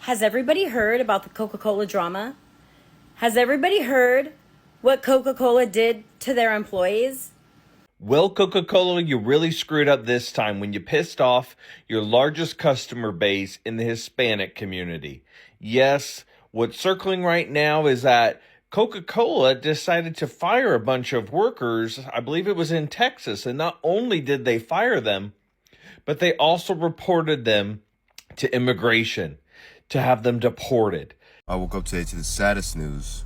Has everybody heard about the Coca-Cola drama? Has everybody heard what Coca-Cola did to their employees? Well, Coca-Cola, you really screwed up this time when you pissed off your largest customer base in the Hispanic community. Yes, what's circling right now is that Coca-Cola decided to fire a bunch of workers. I believe it was in Texas. And not only did they fire them, but they also reported them to immigration to have them deported. I woke up today to the saddest news.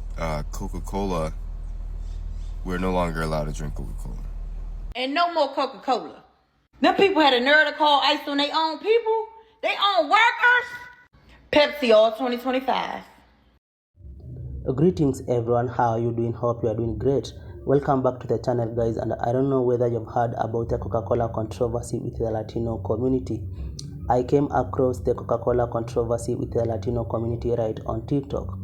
Coca-Cola, we're no longer allowed to drink Coca-Cola. And no more Coca-Cola. Them people had a nerve to call ICE on their own people, their own workers. Pepsi all 2025. Greetings everyone, how are you doing? Hope you are doing great. Welcome back to the channel, guys. And I don't know whether you've heard about the Coca-Cola controversy with the Latino community. I came across the Coca-Cola controversy with the Latino community right on TikTok.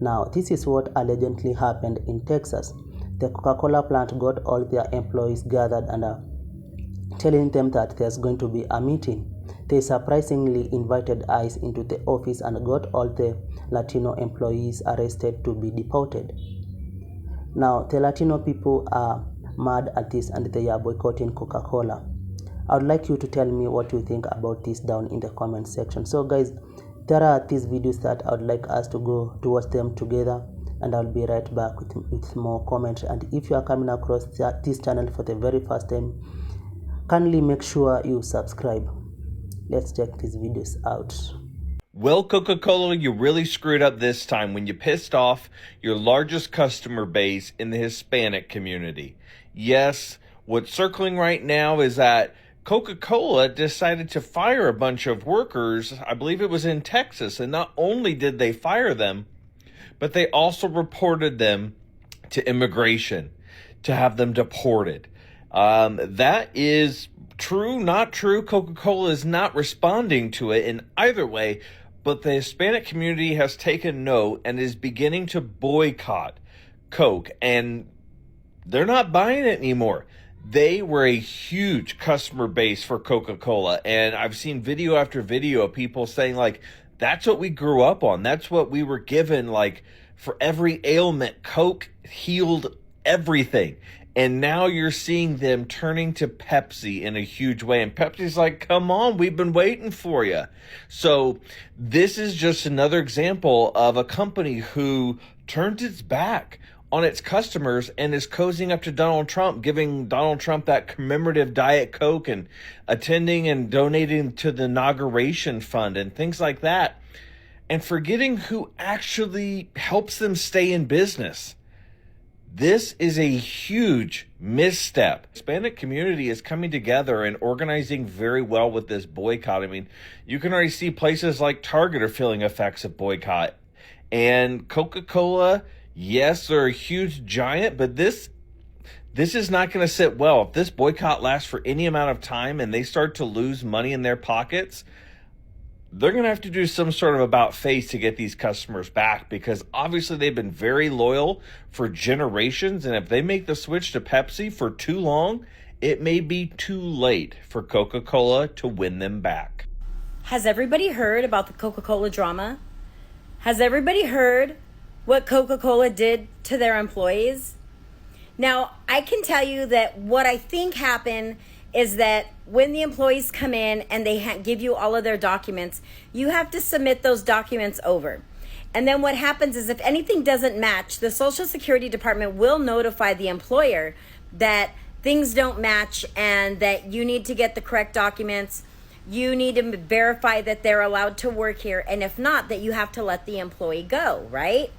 Now, this is what allegedly happened in Texas. The Coca-Cola plant got all their employees gathered and telling them that there's going to be a meeting. They surprisingly invited ICE into the office and got all the Latino employees arrested to be deported. Now, the Latino people are mad at this and they are boycotting Coca-Cola. I would like you to tell me what you think about this down in the comment section. So guys, there are these videos that I would like us to go to watch them together, and I'll be right back with more comments. And if you are coming across this channel for the very first time, kindly make sure you subscribe. Let's check these videos out. Well, Coca-Cola, you really screwed up this time when you pissed off your largest customer base in the Hispanic community. Yes, what's circling right now is that Coca-Cola decided to fire a bunch of workers. I believe it was in Texas. And not only did they fire them, but they also reported them to immigration to have them deported. That is true, not true. Coca-Cola is not responding to it in either way, but the Hispanic community has taken note and is beginning to boycott Coke, and they're not buying it anymore. They were a huge customer base for Coca-Cola, and I've seen video after video of people saying, like, that's what we grew up on. That's what we were given, like, for every ailment. Coke healed everything. And now you're seeing them turning to Pepsi in a huge way. And Pepsi's like, come on, we've been waiting for you. So this is just another example of a company who turned its back on its customers and is cozying up to Donald Trump, giving Donald Trump that commemorative Diet Coke and attending and donating to the inauguration fund and things like that, and forgetting who actually helps them stay in business. This is a huge misstep. The Hispanic community is coming together and organizing very well with this boycott. I mean, you can already see places like Target are feeling effects of boycott. And Coca-Cola, yes, they're a huge giant, but this is not going to sit well. If this boycott lasts for any amount of time and they start to lose money in their pockets, they're going to have to do some sort of about face to get these customers back, because obviously they've been very loyal for generations. And if they make the switch to Pepsi for too long, it may be too late for Coca-Cola to win them back. Has everybody heard about the Coca-Cola drama? Has everybody heard what Coca-Cola did to their employees? Now, I can tell you that what I think happened is that when the employees come in and they give you all of their documents, you have to submit those documents over. And then what happens is if anything doesn't match, the Social Security Department will notify the employer that things don't match and that you need to get the correct documents. You need to verify that they're allowed to work here. And if not, that you have to let the employee go, right?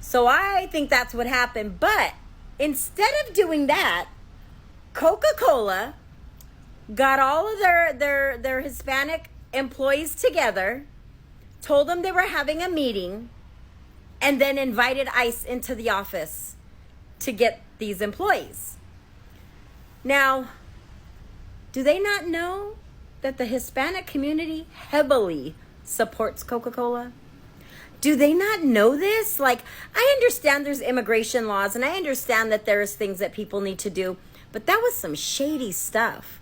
So I think that's what happened. But instead of doing that, Coca-Cola got all of their Hispanic employees together, told them they were having a meeting, and then invited ICE into the office to get these employees. Now, do they not know that the Hispanic community heavily supports Coca-Cola? Do they not know this? Like, I understand there's immigration laws, and I understand that there's things that people need to do, but that was some shady stuff.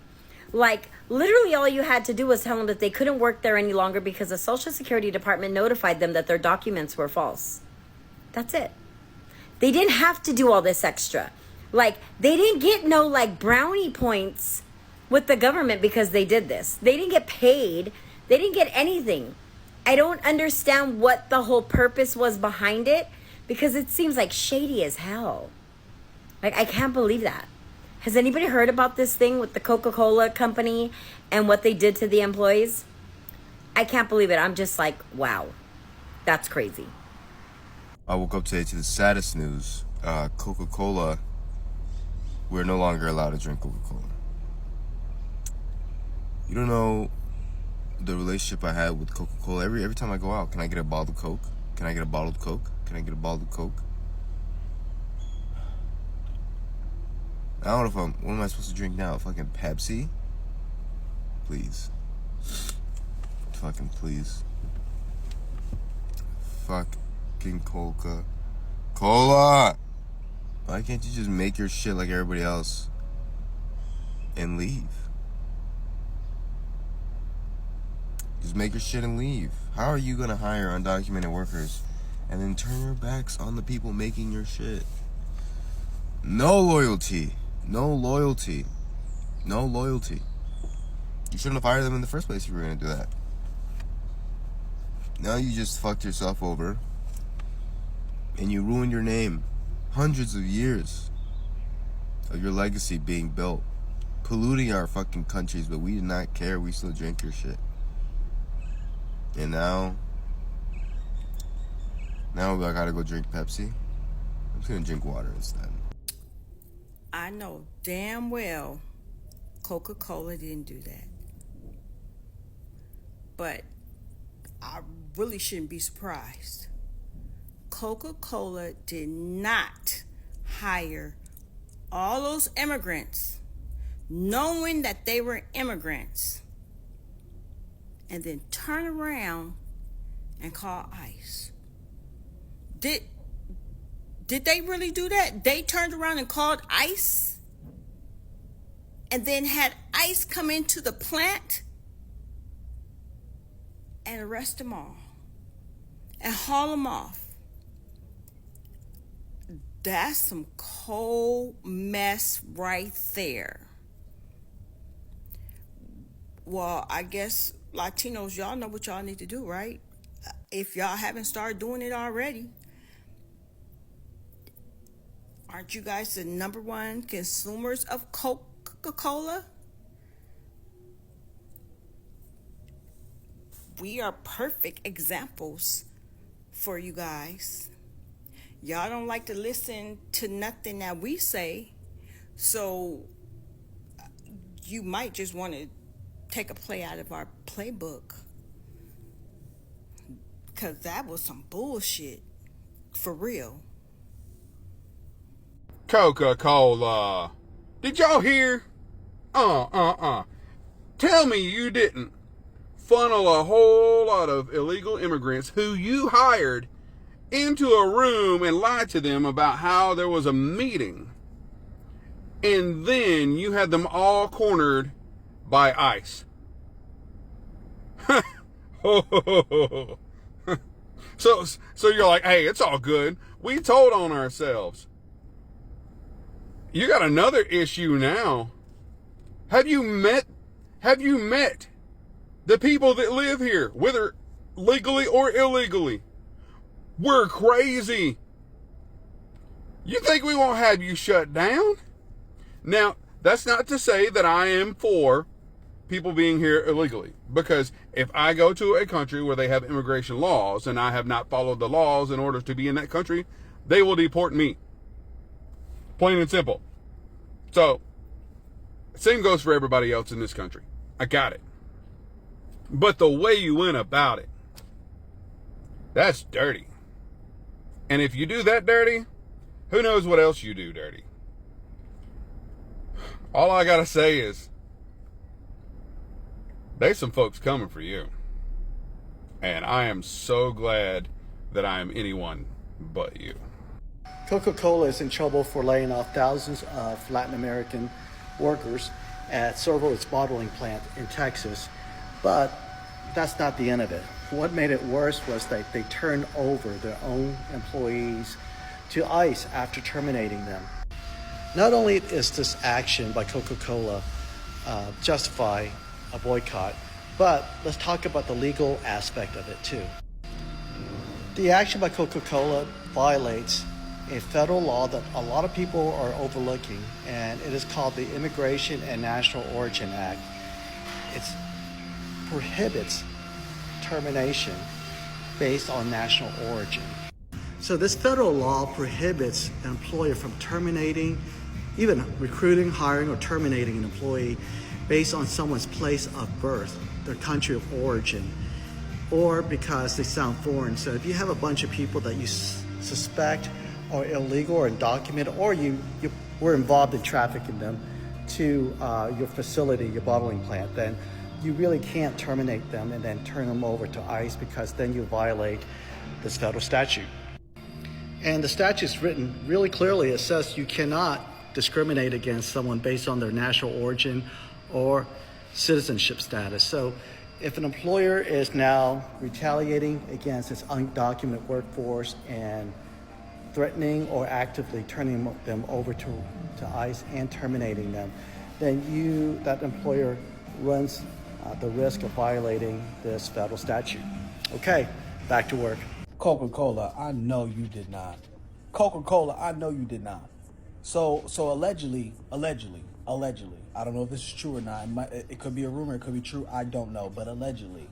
Like, literally all you had to do was tell them that they couldn't work there any longer because the Social Security Department notified them that their documents were false. That's it. They didn't have to do all this extra. Like, they didn't get no, like, brownie points with the government because they did this. They didn't get paid. They didn't get anything. I don't understand what the whole purpose was behind it because it seems like shady as hell. Like, I can't believe that. Has anybody heard about this thing with the Coca-Cola company and what they did to the employees? I can't believe it. I'm just like, wow, that's crazy. I woke up today to the saddest news. Coca-Cola, we're no longer allowed to drink Coca-Cola. You don't know the relationship I had with Coca-Cola. Every time I go out, can I get a bottle of Coke? Can I get a bottled Coke? Can I get a bottled Coke? I don't know what am I supposed to drink now? Fucking Pepsi? Please. Fucking please. Fucking Coca-Cola! Why can't you just make your shit like everybody else and leave? Just make your shit and leave. How are you gonna hire undocumented workers and then turn your backs on the people making your shit? No loyalty. No loyalty. No loyalty. You shouldn't have hired them in the first place if you were gonna do that. Now you just fucked yourself over and you ruined your name. Hundreds of years of your legacy being built, polluting our fucking countries, but we did not care. We still drank your shit. And now I gotta go drink Pepsi. I'm just gonna drink water instead. I know damn well Coca-Cola didn't do that. But I really shouldn't be surprised. Coca-Cola did not hire all those immigrants knowing that they were immigrants and then turn around and call ICE. Did they really do that? They turned around and called ICE and then had ICE come into the plant and arrest them all and haul them off. That's some cold mess right there. Well, I guess Latinos, y'all know what y'all need to do, right? If y'all haven't started doing it already. Aren't you guys the number one consumers of Coca-Cola? We are perfect examples for you guys. Y'all don't like to listen to nothing that we say, so you might just want to take a play out of our playbook, because that was some bullshit, for real. Coca-Cola. Did y'all hear? Tell me you didn't funnel a whole lot of illegal immigrants who you hired into a room and lied to them about how there was a meeting. And then you had them all cornered by ICE. So you're like, hey, it's all good. We told on ourselves. You got another issue now. Have you met the people that live here, whether legally or illegally? We're crazy. You think we won't have you shut down? Now, that's not to say that I am for people being here illegally, because if I go to a country where they have immigration laws and I have not followed the laws in order to be in that country, they will deport me. Plain and simple. So, same goes for everybody else in this country. I got it. But the way you went about it, that's dirty. And if you do that dirty, who knows what else you do dirty. All I gotta say is, there's some folks coming for you. And I am so glad that I am anyone but you. Coca-Cola is in trouble for laying off thousands of Latin American workers, at Servo's bottling plant in Texas. But that's not the end of it. What made it worse was that they turned over their own employees to ICE after terminating them. Not only is this action by Coca-Cola justify a boycott, but let's talk about the legal aspect of it too. The action by Coca-Cola violates a federal law that a lot of people are overlooking, and it is called the Immigration and National Origin Act. It prohibits termination based on national origin. So this federal law prohibits an employer from terminating, even recruiting, hiring, or terminating an employee based on someone's place of birth, their country of origin, or because they sound foreign. So if you have a bunch of people that you suspect are illegal or undocumented, or you were involved in trafficking them to your facility, your bottling plant, then you really can't terminate them and then turn them over to ICE, because then you violate this federal statute. And the statute's written really clearly. It says you cannot discriminate against someone based on their national origin or citizenship status. So if an employer is now retaliating against its undocumented workforce and threatening or actively turning them over to ICE and terminating them, then that employer runs the risk of violating this federal statute. Okay, back to work. Coca-Cola, I know you did not. Coca-Cola, I know you did not. So allegedly, I don't know if this is true or not. It could be a rumor, it could be true, I don't know. But allegedly,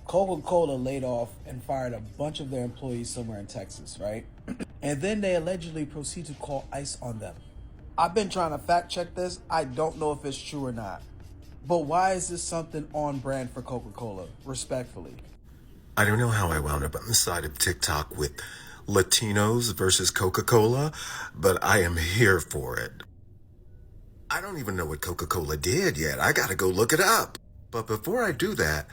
Coca-Cola laid off and fired a bunch of their employees somewhere in Texas, right? And then they allegedly proceed to call ICE on them. I've been trying to fact check this. I don't know if it's true or not. But why is this something on brand for Coca-Cola, respectfully? I don't know how I wound up on the side of TikTok with Latinos versus Coca-Cola, but I am here for it. I don't even know what Coca-Cola did yet. I gotta go look it up. But before I do that,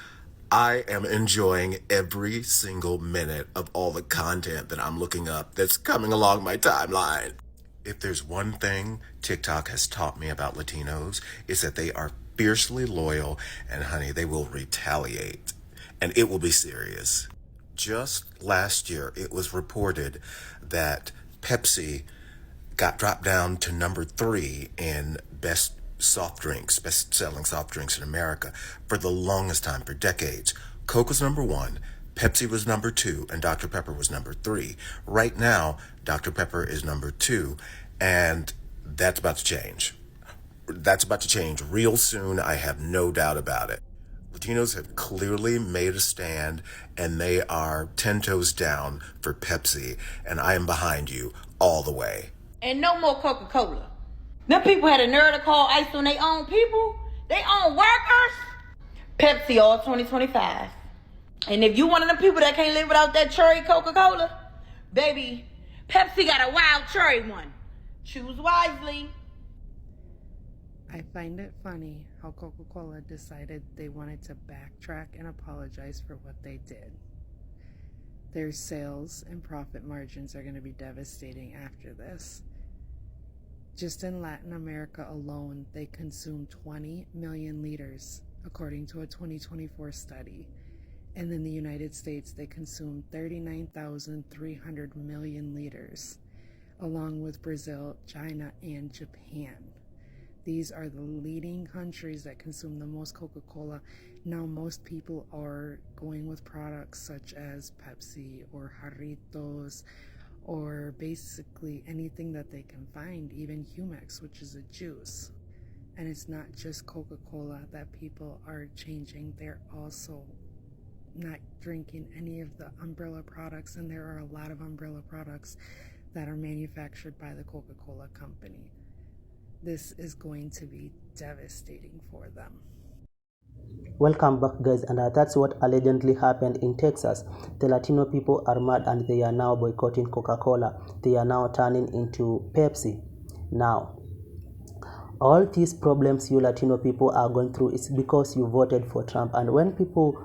I am enjoying every single minute of all the content that I'm looking up that's coming along my timeline. If there's one thing TikTok has taught me about Latinos, it's that they are fiercely loyal, and honey, they will retaliate. And it will be serious. Just last year, it was reported that Pepsi got dropped down to number 3 in best-selling soft drinks in America for the longest time, for decades. Coke was number 1, Pepsi was number 2, and Dr. Pepper was number 3. Right now, Dr. Pepper is number 2, and that's about to change. That's about to change real soon. I have no doubt about it. Latinos have clearly made a stand, and they are 10 toes down for Pepsi, and I am behind you all the way. And no more Coca-Cola. Them people had a nerve to call ICE on their own people, their own workers. Pepsi all 2025. And if you one of them people that can't live without that cherry Coca-Cola, baby, Pepsi got a wild cherry one. Choose wisely. I find it funny how Coca-Cola decided they wanted to backtrack and apologize for what they did. Their sales and profit margins are going to be devastating after this. Just in Latin America alone, they consume 20 million liters, according to a 2024 study. And in the United States, they consume 39,300 million liters, along with Brazil, China, and Japan. These are the leading countries that consume the most Coca-Cola. Now, most people are going with products such as Pepsi or Jarritos, or basically anything that they can find, even Humex, which is a juice. And it's not just Coca-Cola that people are changing. They're also not drinking any of the umbrella products, and there are a lot of umbrella products that are manufactured by the Coca-Cola company. This is going to be devastating for them. Welcome back, guys, and that's what allegedly happened in Texas. The Latino people are mad and they are now boycotting Coca-Cola. They are now turning into Pepsi. Now, all these problems you Latino people are going through is because you voted for Trump, and when people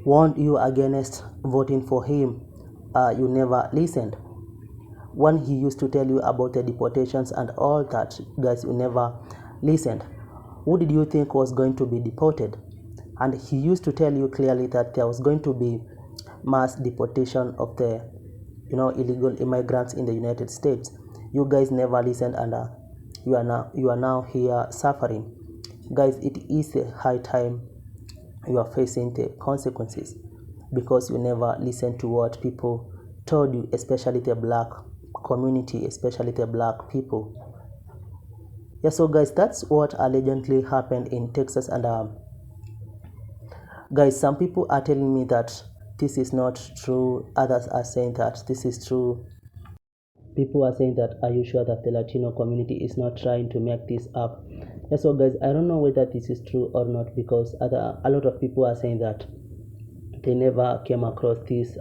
warned you against voting for him, you never listened. When he used to tell you about the deportations and all that, guys, you never listened. who did you think was going to be deported? And he used to tell you clearly that there was going to be mass deportation of the illegal immigrants in the United States. You guys never listened, and you are now here suffering. Guys, it is a high time you are facing the consequences because you never listened to what people told you, especially the black community, especially the black people. Yeah, so guys, that's what allegedly happened in Texas. And guys, some people are telling me that this is not true. Others are saying that this is true. People are saying that, are you sure that the Latino community is not trying to make this up? Yeah, so guys, I don't know whether this is true or not, because a lot of people are saying that they never came across this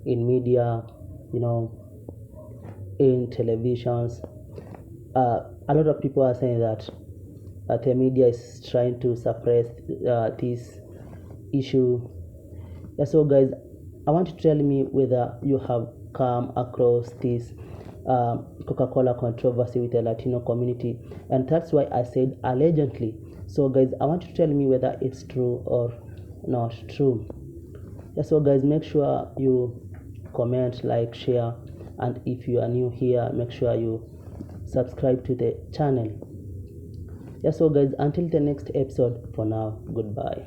in media, in televisions. A lot of people are saying that the media is trying to suppress this issue. Yeah, so guys, I want you to tell me whether you have come across this Coca-Cola controversy with the Latino community, and that's why I said allegedly. So guys, I want you to tell me whether it's true or not true. Yeah, so guys, make sure you comment, like, share, and if you are new here, make sure you subscribe to the channel. Yeah, so guys, until the next episode, for now, goodbye.